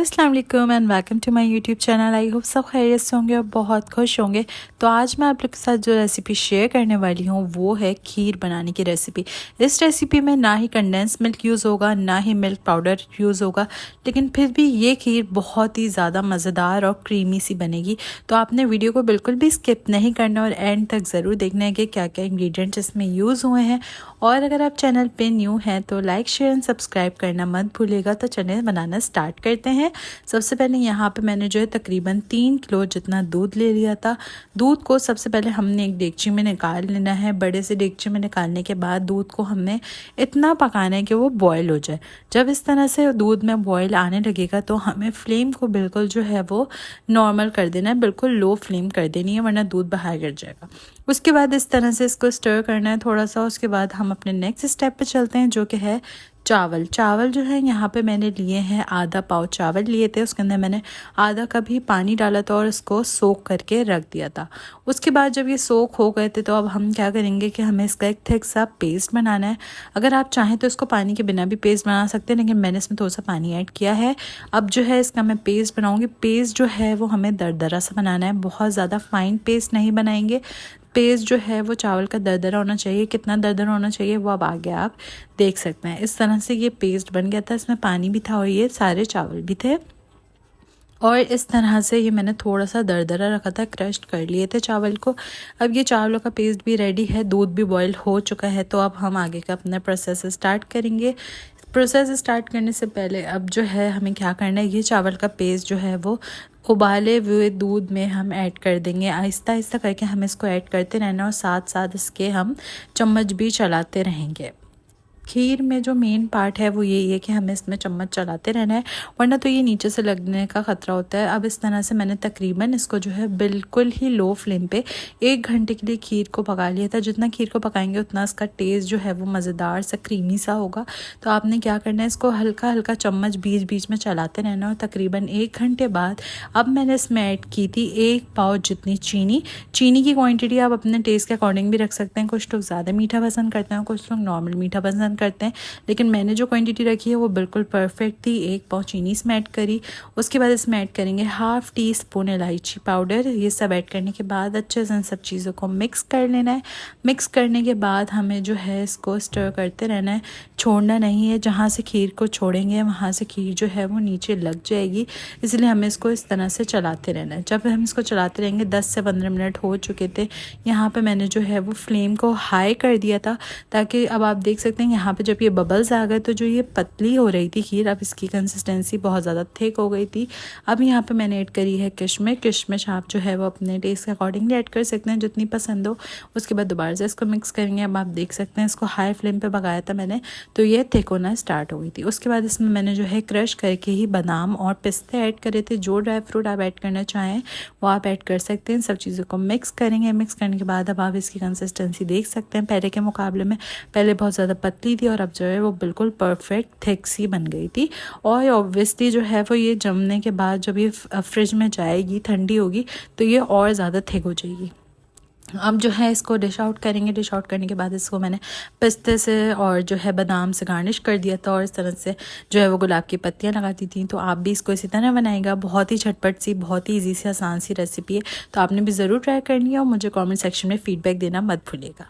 अस्सलाम वालेकुम and welcome to my YouTube channel. I hope सब खैरियत से होंगे और बहुत खुश होंगे। तो आज मैं आप लोग के साथ जो रेसिपी शेयर करने वाली हूँ वो है खीर बनाने की रेसिपी। इस रेसिपी में ना ही कंडेंस मिल्क यूज़ होगा ना ही मिल्क पाउडर यूज़ होगा, लेकिन फिर भी ये खीर बहुत ही ज़्यादा मज़ेदार और क्रीमी सी बनेगी। तो आपने वीडियो को बिल्कुल भी स्किप नहीं करना और एंड तक ज़रूर देखना है कि क्या क्या इंग्रेडिएंट्स इसमें यूज़ हुए हैं। और अगर आप चैनल पे न्यू हैं तो लाइक शेयर एंड सब्सक्राइब करना मत भूलिएगा। तो चलिए बनाना स्टार्ट करते हैं। सबसे पहले यहाँ पे मैंने जो है तकरीबन 3 किलो जितना दूध ले लिया था। दूध को सबसे पहले हमने एक डेगची में निकाल लेना है। बड़े से डेगची में निकालने के बाद दूध को हमने इतना पकाना है कि वो बॉयल हो जाए। जब इस तरह से दूध में बॉयल आने लगेगा तो हमें फ्लेम को बिल्कुल जो है वो नॉर्मल कर देना है, बिल्कुल लो फ्लेम कर देनी है, वरना दूध बाहर गिर जाएगा। उसके बाद इस तरह से इसको स्टर करना है थोड़ा सा। उसके बाद हम अपने नेक्स्ट स्टेप पे चलते हैं, जो कि है चावल। चावल जो है यहाँ पे मैंने लिए हैं आधा पाव चावल लिए थे। उसके अंदर मैंने आधा कप ही पानी डाला था और इसको सोक करके रख दिया था। उसके बाद जब ये सोक हो गए थे तो अब हम क्या करेंगे कि हमें इसका एक थिक सा पेस्ट बनाना है। अगर आप चाहें तो इसको पानी के बिना भी पेस्ट बना सकते हैं, लेकिन मैंने इसमें थोड़ा सा पानी ऐड किया है। अब जो है इसका मैं पेस्ट बनाऊँगी। पेस्ट जो है वो हमें दरदरा सा बनाना है, बहुत ज़्यादा फाइन पेस्ट नहीं बनाएंगे। पेस्ट जो है वो चावल का दरदरा होना चाहिए। कितना दरदरा होना चाहिए वो अब आगे आप देख सकते हैं। इस तरह से ये पेस्ट बन गया था, इसमें पानी भी था और ये सारे चावल भी थे। और इस तरह से ये मैंने थोड़ा सा दरदरा रखा था, क्रश्ड कर लिए थे चावल को। अब ये चावलों का पेस्ट भी रेडी है, दूध भी बॉयल हो चुका है। तो अब हम आगे का अपना प्रोसेस स्टार्ट करेंगे। प्रोसेस स्टार्ट करने से पहले अब जो है हमें क्या करना है, ये चावल का पेस्ट जो है वो उबाले हुए दूध में हम ऐड कर देंगे। आहिस्ता आहिस्ता करके हमें इसको ऐड करते रहना और साथ साथ इसके हम चम्मच भी चलाते रहेंगे। खीर में जो मेन पार्ट है वो यही है कि हमें इसमें चम्मच चलाते रहना है, वरना तो ये नीचे से लगने का ख़तरा होता है। अब इस तरह से मैंने तकरीबन इसको जो है बिल्कुल ही लो फ्लेम पे 1 घंटे के लिए खीर को पका लिया था। जितना खीर को पकाएंगे उतना इसका टेस्ट जो है वो मज़ेदार सा क्रीमी सा होगा। तो आपने क्या करना है, इसको हल्का हल्का चम्मच बीच बीच में चलाते रहना। और तकरीबन 1 घंटे बाद अब मैंने इसमें ऐड की थी 1 पाव जितनी चीनी। चीनी की क्वान्टिटी आप अपने टेस्ट के अकॉर्डिंग भी रख सकते हैं। कुछ लोग ज़्यादा मीठा पसंद करते हैं, कुछ लोग नॉर्मल मीठा पसंद करते हैं, लेकिन मैंने जो क्वांटिटी रखी है वो बिल्कुल परफेक्ट थी। 1 पाव चीनी इसमें ऐड करी। उसके बाद इसमें ऐड करेंगे 1/2 टीस्पून इलायची पाउडर। ये सब ऐड करने के बाद अच्छे से इन सब चीज़ों को मिक्स कर लेना है। मिक्स करने के बाद हमें जो है इसको स्टर करते रहना है, छोड़ना नहीं है। जहाँ से खीर को छोड़ेंगे वहाँ से खीर जो है वो नीचे लग जाएगी, इसलिए हमें इसको इस तरह से चलाते रहना है। जब हम इसको चलाते रहेंगे 10 से 15 मिनट हो चुके थे। यहाँ पे मैंने जो है वो फ्लेम को हाई कर दिया था, ताकि अब आप देख सकते हैं यहाँ पे जब ये बबल्स आ गए तो जो ये पतली हो रही थी खीर, अब इसकी कंसिस्टेंसी बहुत ज़्यादा थिक हो गई थी। अब यहाँ पे मैंने ऐड करी है किशमिश। किशमिश आप जो है वो अपने टेस्ट के अकॉर्डिंगली ऐड कर सकते हैं, जितनी पसंद हो। उसके बाद दोबारा से इसको मिक्स करेंगे। अब आप देख सकते हैं इसको हाई फ्लेम पे पकाया था मैंने, तो ये थिक होना स्टार्ट हो गई थी। उसके बाद इसमें मैंने जो है क्रश करके ही बादाम और पिस्ते ऐड करे थे। जो ड्राई फ्रूट आप ऐड करना चाहें वो आप ऐड कर सकते हैं। सब चीज़ों को मिक्स करेंगे। मिक्स करने के बाद अब आप इसकी कंसिस्टेंसी देख सकते हैं, पहले के मुकाबले में पहले बहुत ज़्यादा पतली थी और अब जो है वो बिल्कुल परफेक्ट थिक सी बन गई थी। और ऑब्वियसली जो है वो ये जमने के बाद जब ये फ्रिज में जाएगी, ठंडी होगी, तो ये और ज़्यादा थिक हो जाएगी। अब जो है इसको डिश आउट करेंगे। डिश आउट करने के बाद इसको मैंने पिस्ते से और जो है बादाम से गार्निश कर दिया था और इस तरह से जो है वो गुलाब की पत्तियां लगा दी थी। तो आप भी इसको इसी तरह बनाएगा। बहुत ही झटपट सी, बहुत ही ईजी सी, आसान सी रेसिपी है, तो आपने भी ज़रूर ट्राई करनी है और मुझे कमेंट सेक्शन में फ़ीडबैक देना मत भूलिएगा।